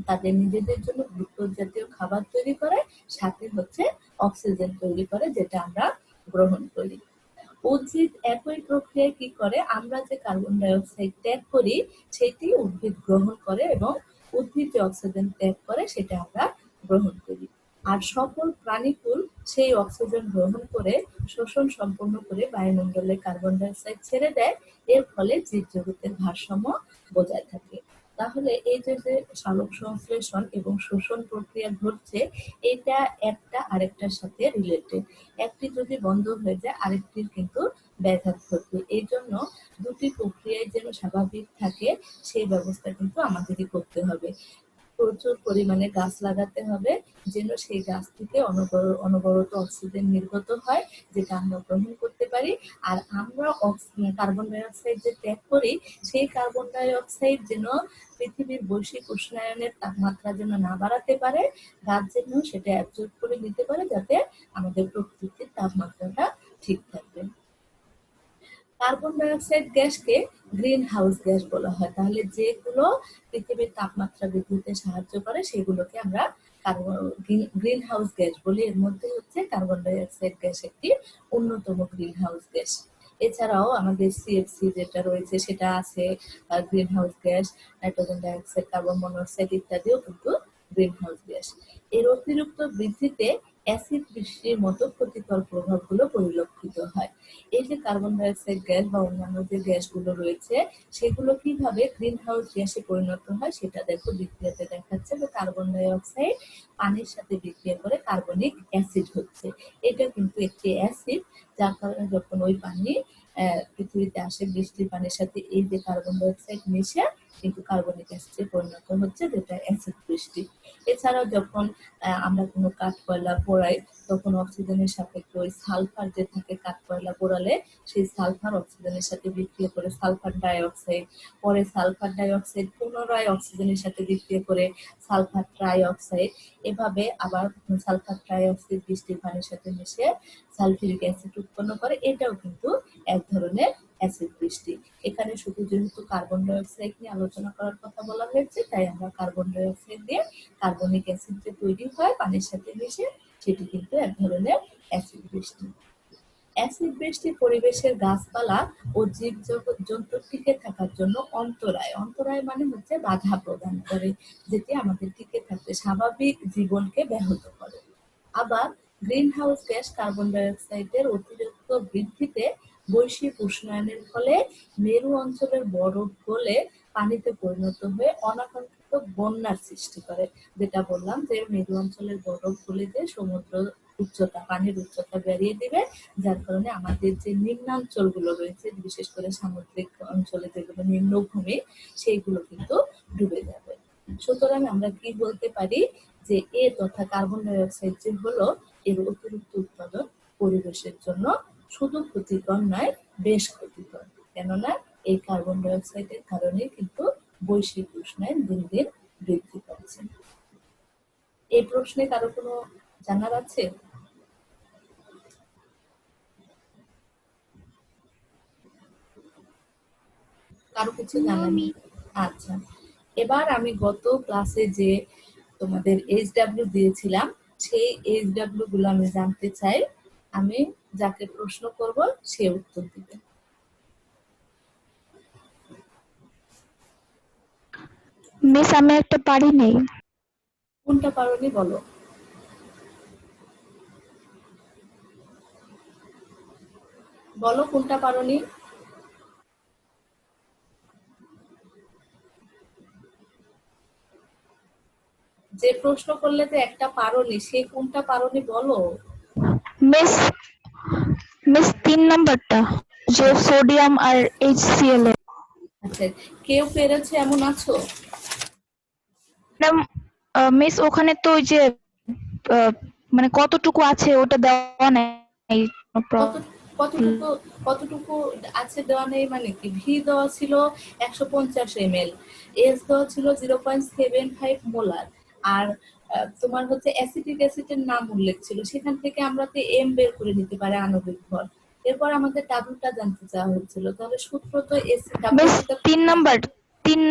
তাদের নিজেদের জন্য গ্লুকোজ জাতীয় খাবার তৈরি করে, সাথে হচ্ছে অক্সিজেন তৈরি করে, যেটা আমরা গ্রহণ করি। উদ্ভিদ একই প্রক্রিয়ায় কি করে? আমরা যে কার্বন ডাই অক্সাইড ত্যাগ করি সেটি উদ্ভিদ গ্রহণ করে এবং উদ্ভিদ যে অক্সিজেন ত্যাগ করে সেটা আমরা গ্রহণ করি। আর সকল প্রাণীকুল সেই অক্সিজেন গ্রহণ করে শোষণ সম্পন্ন করে বায়ুমণ্ডলে কার্বন ডাই অক্সাইড ছেড়ে দেয়। এর ফলে জীবজগতের ভারসাম্য বজায় থাকে। তাহলে এই যে যে সালোক সংশ্লেষণ এবং শোষণ প্রক্রিয়া ঘটছে, এটা একটা আরেকটার সাথে রিলেটেড। একটি যদি বন্ধ হয়ে যায় আরেকটির কিন্তু ব্যাঘাত ঘটবে। এই জন্য দুটি প্রক্রিয়ায় যেন স্বাভাবিক থাকে সেই ব্যবস্থা কিন্তু আমাদেরই করতে হবে। প্রচুর পরিমাণে গাছ লাগাতে হবে যেন সেই গাছ থেকে অনবরত অক্সিজেন নির্গত হয়, যেটা আমরা গ্রহণ করতে পারি। আর আমরা কার্বন ডাই অক্সাইড যে ত্যাগ করি, সেই কার্বন ডাই অক্সাইড যেন পৃথিবীর বৈশ্বিক উষ্ণায়নের তাপমাত্রা যেন না বাড়াতে পারে, গাছ যেন সেটা অ্যাবজর্ব করে নিতে পারে, যাতে আমাদের প্রকৃতির তাপমাত্রাটা ঠিক থাকবে। Carbon die oxide গ্যাসকে green house gas বলা হয়। তাহলে যেগুলো পৃথিবীর তাপমাত্রা বৃদ্ধিতে সাহায্য করে সেগুলোকে আমরা গ্রিন হাউস গ্যাস বলি। এর মধ্যে হচ্ছে কার্বন ডাই অক্সাইড গ্যাস একটি অন্যতম গ্রিন হাউস গ্যাস। এছাড়াও আমাদের সিএফসি যেটা রয়েছে সেটা আছে green house gas, nitrogen die oxide, carbon monoxide ইত্যাদিও কিন্তু গ্রিন হাউস গ্যাস। এর অতিরিক্ত বৃদ্ধিতে অ্যাসিড বৃষ্টির মতো ক্ষতিকর প্রভাবগুলো পরিলক্ষিত হয়। এই যে কার্বন ডাই অক্সাইড গ্যাস বা অন্যান্য যে গ্যাসগুলো রয়েছে সেগুলো কিভাবে গ্রিন হাউস গ্যাসে পরিণত হয় সেটা দেখো বিক্রিয়াতে দেখাচ্ছে যে কার্বন ডাই অক্সাইড পানির সাথে বিক্রিয়া করে কার্বনিক অ্যাসিড হচ্ছে। এটা কিন্তু একটি অ্যাসিড, যার কারণে যখন ওই পানি পৃথিবীতে আসে বৃষ্টির পানির সাথে এই যে কার্বন ডাই অক্সাইড মিশে কিন্তু কার্বনিক অ্যাসিডে পরিণত হচ্ছে, যেটা অ্যাসিড বৃষ্টি। এছাড়াও যখন আমরা কোনো কাঠ কয়লা পোড়াই তখন অক্সিজেনের সাপেক্ষে ওই সালফার যে থাকে কাঠ কয়লা পোড়ালে সেই সালফার অক্সিজেনের সাথে বিক্রিয়া করে সালফার ডাই অক্সাইড, পরে সালফার ডাই অক্সাইড পুনরায় অক্সিজেনের সাথে বিক্রিয়া করে সালফার ট্রাই অক্সাইড, এভাবে আবার সালফার ট্রাই অক্সাইড বৃষ্টির পানির সাথে মিশে সালফিউরিক অ্যাসিড উৎপন্ন করে। এটাও কিন্তু এক ধরনের অ্যাসিড বৃষ্টি। এখানে শুধু যেহেতু কার্বন ডাই অক্সাইড নিয়ে আলোচনা করার কথা বলা হয়েছে তাই আমরা কার্বন ডাই অক্সাইড দিয়ে কার্বনিক অ্যাসিড যে তৈরি হয় পানির সাথে মিশে সেটি কিন্তু এক ধরনের অ্যাসিড বৃষ্টি। অ্যাসিড বৃষ্টি পরিবেশের গাছপালা ও জীবজন্তু টিকে থাকার জন্য অন্তরায়, অন্তরায় মানে হচ্ছে বাধা প্রদান করে, যেটি আমাদের টিকে থাকতে স্বাভাবিক জীবনকে ব্যাহত করে। আবার green house gas carbon die অক্সাইডের অতিরিক্ত বৃদ্ধিতে বৈশ্বিক উষ্ণায়নের ফলে মেরু অঞ্চলের বরফ গলে পানিতে পরিণত হয়ে অনাকাঙ্ক্ষিত বন্যার সৃষ্টি করে। যেটা বললাম যে মেরু অঞ্চলের বরফ গলে যে সমুদ্র উচ্চতা, পানির উচ্চতা বাড়িয়ে দিবে, যার কারণে আমাদের যে নিম্নাঞ্চল গুলো রয়েছে বিশেষ করে সামুদ্রিক অঞ্চলে যেগুলো নিম্নভূমি সেইগুলো কিন্তু ডুবে যাবে। সুতরাং আমরা কি বলতে পারি যে এ তথা কার্বন ডাই অক্সাইড যে হলো এর অতিরিক্ত উৎপাদন পরিবেশের জন্য শুধু ক্ষতিকর নয়, বেশ ক্ষতিকর। কেননা এই কার্বন ডাই অক্সাইডের কারণে কিন্তু বৈশ্বিক উষ্ণায়ন দিন দিন বৃদ্ধি পাচ্ছে। এই প্রশ্নে কারো কোনো জানার আছে? কারো কিছু জানার নেই? আচ্ছা, এবার আমি গত ক্লাসে যে তোমাদের এইচডব্লিউ দিয়েছিলাম সেই এইচডব্লিউ গুলো আমি জানতে চাই। আমি যাকে প্রশ্ন করব সে উত্তর দিবে। মিস আমি একটা পারি নেই। কোনটা পারোনি বলো? বলো কোনটা পারোনি? যে প্রশ্ন করলে যে একটা পারোনি সে কোনটা পারোনি বলো। মিস মিস 3 নাম্বারটা যে সোডিয়াম আর HCl এর। আচ্ছা, কেউ পেরেছে এমন আছো? মিস ওখানে তো ওই যে মানে কতটুকু আছে ওটা দেওয়া নেই। কতটুকু কতটুকু আছে দেওয়া নেই মানে কি? ভি দেওয়া ছিল 150 ml, এস দেওয়া ছিল 0.75 মোলার, আর তোমার হচ্ছে অ্যাসিটিক অ্যাসিডের নাম উল্লেখ ছিল, সেখান থেকে আমরা তো এম বের করে নিতে পারি আণবিক ভর। এরপর আমাদের ডাব্লুটা জানতে চাওয়া হচ্ছিল, তাহলে সূত্র তো miss 3 number 3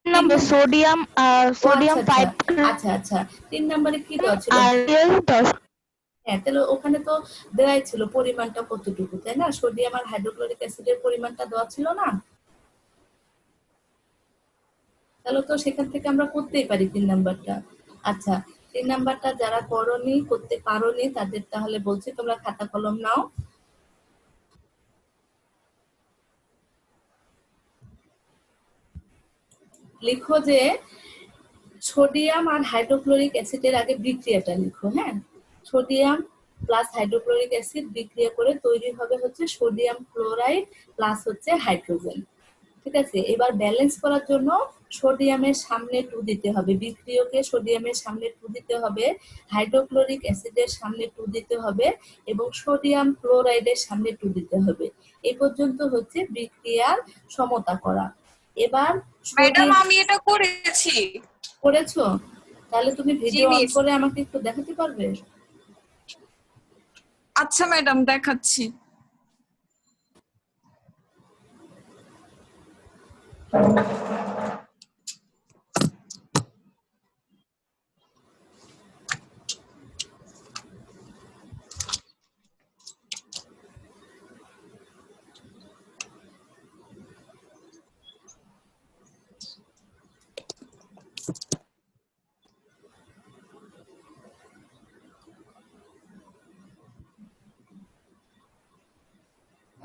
number sodium sodium 5 আচ্ছা আচ্ছা 3 নম্বরে কি দেওয়া ছিল? আর 10। হ্যাঁ, তাহলে ওখানে তো দেওয়াই ছিল পরিমাণটা কতটুকু, তাই না? সোডিয়াম আর হাইড্রোক্লোরিক অ্যাসিডের পরিমাণটা দেওয়া ছিল না? তাহলে তো সেখান থেকে আমরা করতেই পারি 3 নাম্বারটা। আচ্ছা, 3 নাম্বারটা যারা করনি, করতে পারোনি, তাদের তাহলে বলছি তোমরা খাতা কলম নাও। লিখো যে সোডিয়াম আর হাইড্রোক্লোরিক অ্যাসিডের আগে বিক্রিয়াটা লিখো। হ্যাঁ, সোডিয়াম প্লাস হাইড্রোক্লোরিক অ্যাসিড বিক্রিয়া করে তৈরি হবে হচ্ছে সোডিয়াম ক্লোরাইড প্লাস হচ্ছে হাইড্রোজেন। ঠিক আছে, এবার ব্যালেন্স করার জন্য সোডিয়ামের সামনে 2 দিতে হবে, বিক্রিয়কে সোডিয়ামের সামনে 2 দিতে হবে, হাইড্রোক্লোরিক অ্যাসিডের সামনে 2 দিতে হবে এবং সোডিয়াম ক্লোরাইডের সামনে 2 দিতে হবে। এই পর্যন্ত হচ্ছে বিক্রিয়ার সমতা করা। এবার ম্যাডাম আমি এটা করেছি। করেছো? তাহলে তুমি ভিডিও অন মিস। করে আমাকে একটু দেখাতে পারবে? আচ্ছা ম্যাডাম, দেখাচ্ছি।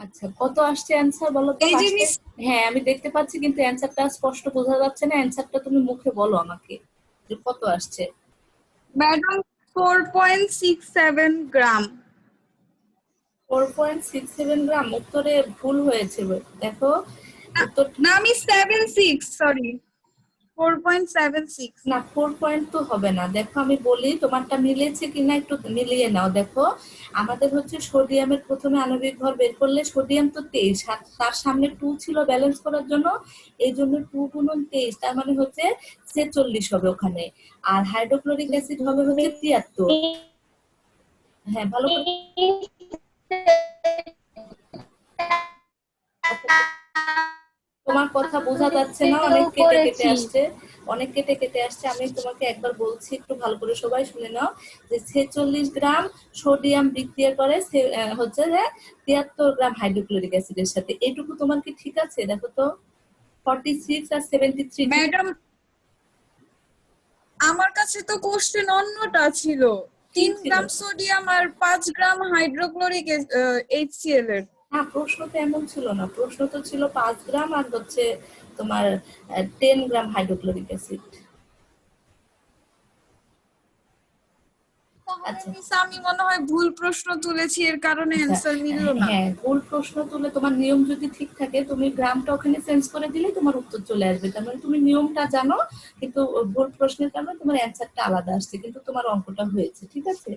আচ্ছা, কত আসছে অ্যানসার বলো তো? এই যে আসছে? মিস। হ্যাঁ, আমি দেখতে পাচ্ছি, কিন্তু অ্যানসারটা স্পষ্ট বোঝা যাচ্ছে না। অ্যানসারটা তুমি মুখে বলো আমাকে যে কত আসছে। ম্যাডাম 4.67 গ্রাম। 4.67 গ্রাম উত্তরে ভুল হয়েছে। দেখো উত্তর না, আমি 76, সরি, 4.76। না, 4 পয়েন্ট তো হবে না। দেখো আমি বলি তোমারটা মিলেছে কিনা একটু মিলিয়ে নাও। দেখো আমাদের হচ্ছে সোডিয়ামের প্রথমে আণবিক ভর বের করলে সোডিয়াম তো 23, তার সামনে 2 ছিল ব্যালেন্স করার জন্য, এই জন্য 2 গুণন 23, তার মানে হচ্ছে 46 হবে ওখানে। আর হাইড্রোক্লোরিক অ্যাসিড হবে হচ্ছে 73। হ্যাঁ, ভালো করে তোমার কথা বোঝা যাচ্ছে না, অনেক কেটে কেটে আসছে, অনেক কেটে কেটে আসছে। আমি তোমাকে একবার বলছি, একটু ভালো করে সবাই শুনে নাও যে 46 গ্রাম সোডিয়াম বিক্রিয়া করে হচ্ছে যে 73 গ্রাম হাইড্রোক্লোরিক অ্যাসিডের সাথে। এইটুকু তোমার কি ঠিক আছে? দেখো তো 46 আর 73। ম্যাডাম আমার কাছে তো কোশ্চেন অন্যটা ছিল, 3 গ্রাম সোডিয়াম আর 5 গ্রাম হাইড্রোক্লোরিক HCl এর। না, প্রশ্ন তো এমন ছিল না। প্রশ্ন তো ছিল 5 গ্রাম আর হচ্ছে তোমার 10 গ্রাম হাইড্রোক্লোরিক অ্যাসিড। তাহলে মিস আমি মনে হয় ভুল প্রশ্ন তুলেছি, এর কারণে অ্যানসার মিলল না। হ্যাঁ, ভুল প্রশ্ন তুলে তোমার নিয়ম যদি ঠিক থাকে, তুমি গ্রামটা ওখানে চেঞ্জ করে দিলে তোমার উত্তর চলে আসবে। তার মানে তুমি নিয়মটা জানো, কিন্তু ভুল প্রশ্নের কারণে তোমার অ্যানসারটা আলাদা আসছে, কিন্তু তোমার অঙ্কটা হয়েছে। ঠিক আছে,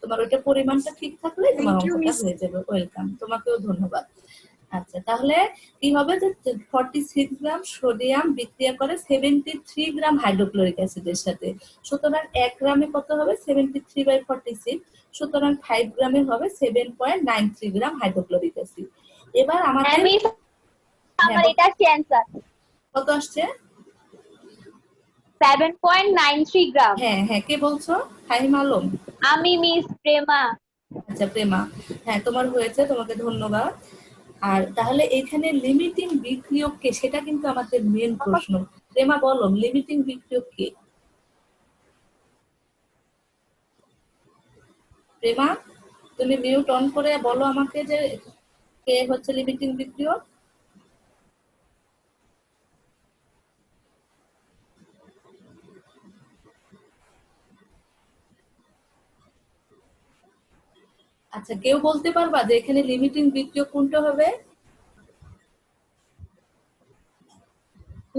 তোমার ওইটা পরিমাণটা ঠিক থাকলে তোমার Thank you, অঙ্কটা miss. হয়ে যাবে। ওয়েলকাম, তোমাকেও ধন্যবাদ। আচ্ছা, তাহলে কি হবে যে 46 গ্রাম সোডিয়াম বিক্রিয়া করে 73 গ্রাম হাইড্রোক্লোরিক অ্যাসিডের সাথে। সুতরাং 1 গ্রামে কত হবে? 73/46। সুতরাং 5 গ্রামে হবে 7.93 গ্রাম হাইড্রোক্লোরিক অ্যাসিড। এবার আমাদের আমার এটা আসছে অ্যান্সার কত আসছে? 7.93 গ্রাম। হ্যাঁ হ্যাঁ, কে বলছো? ফাহিম আলম? আমি মিস প্রেমা। আচ্ছা প্রেমা, হ্যাঁ তোমার হয়েছে, তোমাকে ধন্যবাদ। আর তাহলে এখানে লিমিটিং বিক্রিয়ক কে, সেটা কিন্তু আমাদের মেন প্রশ্ন। প্রেমা বলো, লিমিটিং বিক্রিয়ক কে? প্রেমা, তুমি মিউট অন করে বলো আমাকে যে কে হচ্ছে লিমিটিং বিক্রিয়ক। আচ্ছা, কেউ বলতে পারবা যে এখানে লিমিটিং বিক্রিয়ক কোনটা হবে?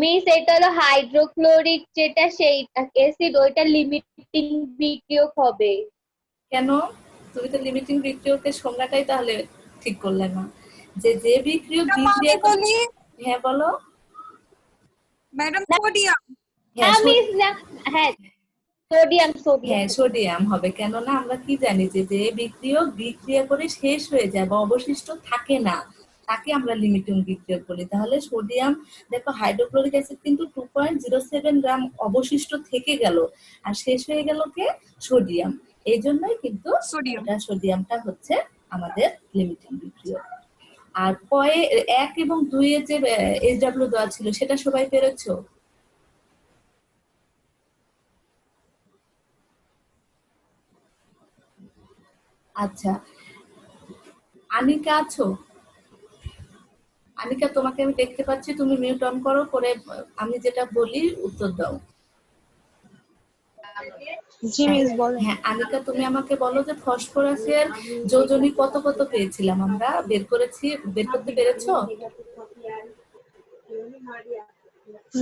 মিস এটা হলো হাইড্রোক্লোরিক, যেটা সেই অ্যাসিড, ওইটা লিমিটিং বিক্রিয়ক হবে। কেন? তুমি তো লিমিটিং বিক্রিয়কের সংজ্ঞাটাই তাহলে ঠিক করলে না। যে যে বিক্রিয়ক বিক্রিয়া বলি। হ্যাঁ বলো। Madam sodium. হ্যাঁ মিস না, হ্যাঁ সোডিয়াম হ্যাঁ সোডিয়াম হবে। কেননা আমরা কি জানি যে যে বিক্রিয়ক বিক্রিয়া করে শেষ হয়ে যায় বা অবশিষ্ট থাকে না, তাকে আমরা লিমিটিং বিক্রিয়ক বলি। তাহলে সোডিয়াম, দেখো হাইড্রোক্লোরিক অ্যাসিড কিন্তু 2.07 গ্রাম অবশিষ্ট থেকে গেল, আর শেষ হয়ে গেল কে? সোডিয়াম। এই জন্যই কিন্তু এটা সোডিয়ামটা হচ্ছে আমাদের লিমিটিং বিক্রিয়ক। আর কয়ে 1 এবং 2 এর যে SW দেওয়া ছিল সেটা সবাই পেরেছো? আচ্ছা, আনিকা আছো? আনিকা, তোমাকে আমি দেখতে পাচ্ছি, তুমি মিউট অন করো, করে আমি যেটা বলি উত্তর দাও। জি মিস বলেন। হ্যাঁ আনিকা, তুমি আমাকে বলো যে ফসফরাসের যোজনী কত কত পেয়েছিলাম আমরা, বের করতে পেরেছো?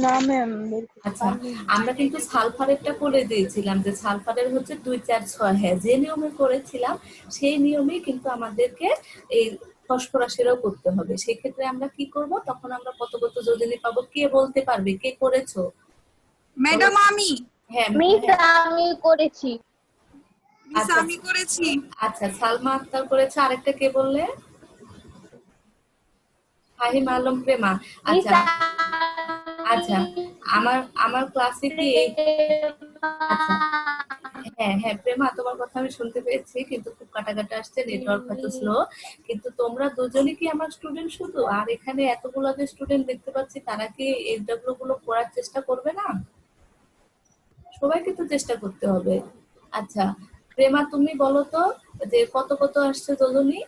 না ম্যাম। আচ্ছা, আমরা কিন্তু সালফারেরটা করে দিয়েছিলাম যে সালফারের হচ্ছে 2 4 6। হ্যাঁ, যে নিয়মে করেছিলাম সেই নিয়মেই কিন্তু আমাদেরকে এই ফসফরাসেরও করতে হবে। সেক্ষেত্রে আমরা কি করব, তখন আমরা কত কত যোজনী পাবো, কে বলতে পারবে কে করেছো? ম্যাডাম আমি হ্যাঁ মিস হ্যাঁ, আমি করেছি। মিস আচ্ছা আমি করেছি। আচ্ছা, সালমা আক্তার করেছে, আরেকটা কে বললে? ফাহিম আলম, প্রেমা। মিস আচ্ছা আচ্ছা, আমার আমার ক্লাসে কি আচ্ছা, হ্যাঁ হ্যাঁ প্রেমা, তোমার কথা আমি শুনতে পেয়েছি, কিন্তু খুব কাটা কাটা আসছে, নেটওয়ার্ক হয়তো স্লো। কিন্তু তোমরা দুজনই কি আমার স্টুডেন্ট শুধু? আর এখানে এতগুলো যে স্টুডেন্ট দেখতে পাচ্ছি, তারা কি এইচডব্লিউ গুলো করার চেষ্টা করবে না? সবাইকে তো চেষ্টা করতে হবে। আচ্ছা প্রেমা, তুমি বলো তো যে কত কত আসছে দুজনই?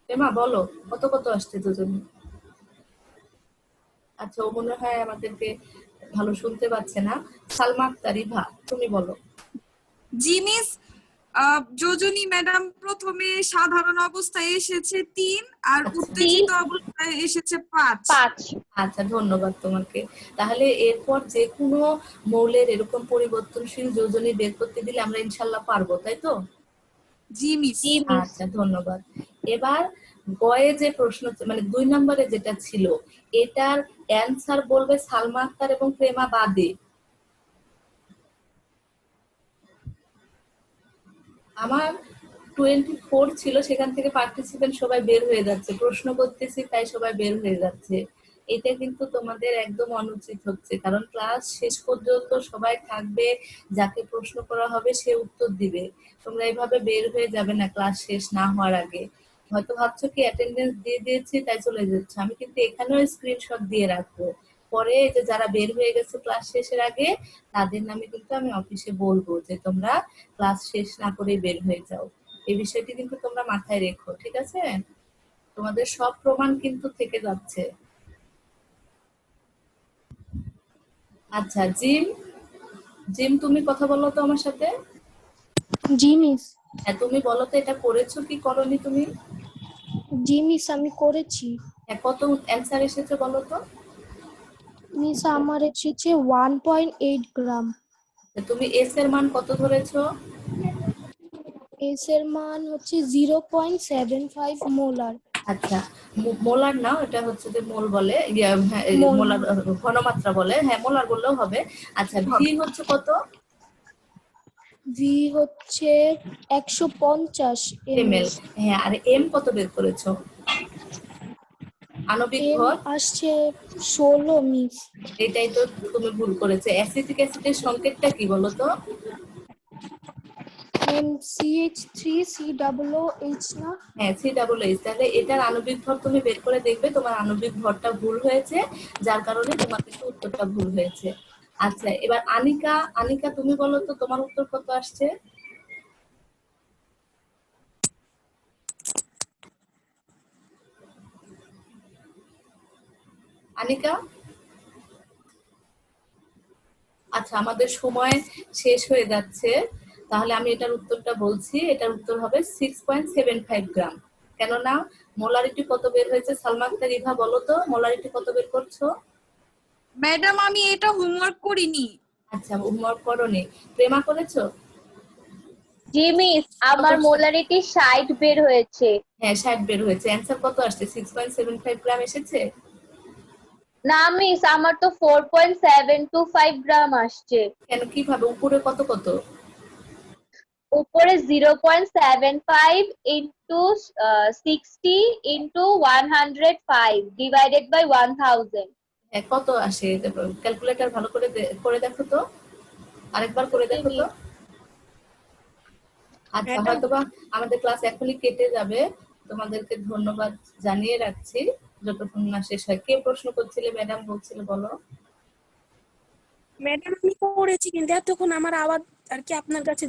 প্রেমা বলো কত কত আসছে দুজনই? আচ্ছা, ও মনে হয় আমাদেরকে ভালো শুনতে পাচ্ছে না। সালমা আক্তার, ইভা, তুমি বলো। জি মিস, যোজনী ম্যাডাম প্রথমে সাধারণ অবস্থায় এসেছে 3 আর আচ্ছা উত্তেজিত অবস্থায় এসেছে 5। 5। আচ্ছা, ধন্যবাদ তোমাকে। তাহলে এরপর যে কোনো মৌলের এরকম পরিবর্তনশীল যোজনী বের করতে দিলে আমরা ইনশাল্লাহ পারবো, তাই তো? জি মিস। জি মিস। আচ্ছা, ধন্যবাদ। এবার গয়ে যে প্রশ্ন, মানে 2 নম্বরে যেটা ছিল, এটার অ্যান্সার বলবে সালমা আক্তার এবং প্রেমা বাদে। আমার 24 ছিল, সেখান থেকে পার্টিসিপেন্ট সবাই বের হয়ে যাচ্ছে, প্রশ্ন করতেছি তাই সবাই বের হয়ে যাচ্ছে। এটা কিন্তু তোমাদের একদম অনুচিত হচ্ছে, কারণ ক্লাস শেষ পর্যন্ত সবাই থাকবে, যাকে প্রশ্ন করা হবে সে উত্তর দিবে। তোমরা এইভাবে বের হয়ে যাবে না ক্লাস শেষ না হওয়ার আগে। হয়তো ভাবছো কি অ্যাটেন্ডেন্স দিয়ে দিয়েছি তাই চলে যাচ্ছে, আমি কিন্তু এখানেও স্ক্রিনশট দিয়ে রাখবো। পরে এই যে যারা বের হয়ে গেছে ক্লাস শেষের আগে, তাদের নামে কিন্তু আমি অফিসে বলবো যে তোমরা ক্লাস শেষ না করে বের হয়ে যাও। এই বিষয়টি কিন্তু তোমরা মাথায় রেখো, ঠিক আছে? তোমাদের সব প্রমাণ কিন্তু থেকে যাচ্ছে। আচ্ছা জিম, জিম তুমি কথা বলো তো আমার সাথে। জি মিস। হ্যাঁ, তুমি বলো তো এটা করেছো কি করনি তুমি? জি মিস আমি করেছি। হ্যাঁ, কত অ্যান্সার এসেছে বলো তো? মিস আমার এসেছে 1.8 গ্রাম। তুমি এস এর মান কত ধরেছো? এস এর মান হচ্ছে 0.75 মোলার। আচ্ছা, মোলার না, এটা হচ্ছে যে মোল বলে, হ্যাঁ, মোল। মোলার ঘনমাত্রা বলে, হ্যাঁ মোলার বললেও হবে। আচ্ছা, ভি হচ্ছে কত? ভি হচ্ছে 150 এমএল। ml। হ্যাঁ, আর এম কত বের করেছো? আণবিক এম ভর? আসছে 16 মিস। এটাই তো তুমি ভুল করেছো। অ্যাসিটিক অ্যাসিডের সংকেতটা কি বলো তো? CH3COOH না? হ্যাঁ, COOH। তাহলে এটার আণবিক ভর তুমি বের করে দেখবে তোমার আণবিক ভরটা ভুল হয়েছে, যার কারণে তোমার কিন্তু উত্তরটা ভুল হয়েছে। আচ্ছা, এবার আনিকা, আনিকা তুমি বলো তো তোমার উত্তর কত আসছে? আনিকা? আচ্ছা, আমাদের সময় শেষ হয়ে যাচ্ছে, তাহলে আমি এটার উত্তরটা বলছি। এটার উত্তর হবে 6.75 গ্রাম। কেননা মোলারিটি কত বের হয়েছে? সালমা আক্তার, ইভা বলো তো মোলারিটি কত বের করছো? ম্যাডাম আমি এটা হোমওয়ার্ক করিনি। আচ্ছা, হোমওয়ার্ক করোনি। প্রেমা করেছো? জি মিস আমার মোলারিটি 60 বের হয়েছে। হ্যাঁ, 60 বের হয়েছে। অ্যান্সার কত আসছে? 6.75 গ্রাম এসেছে। না মিস আমার তো 4.725 গ্রাম আসছে। কেন, কিভাবে? উপরে কত কত? উপরে 0.75 ইন্টু 60 ইন্টু 105 ডিভাইডেড বাই 1000। হ্যাঁ, কত আসে? ক্যালকুলেটর ভালো করে করে দেখো তো, আরেকবার করে দেখো তো। আচ্ছা, ম্যাডাম হয়তোবা আমাদের ক্লাস এখনই কেটে যাবে। তোমাদেরকে ধন্যবাদ জানিয়ে রাখছি যতক্ষণ না শেষ হয়। কে প্রশ্ন করছিলে ম্যাডাম বলছিল বলো? ম্যাডাম আমি করেছি কিন্তু এতক্ষণ আমার আওয়াজ আর কি আপনার কাছে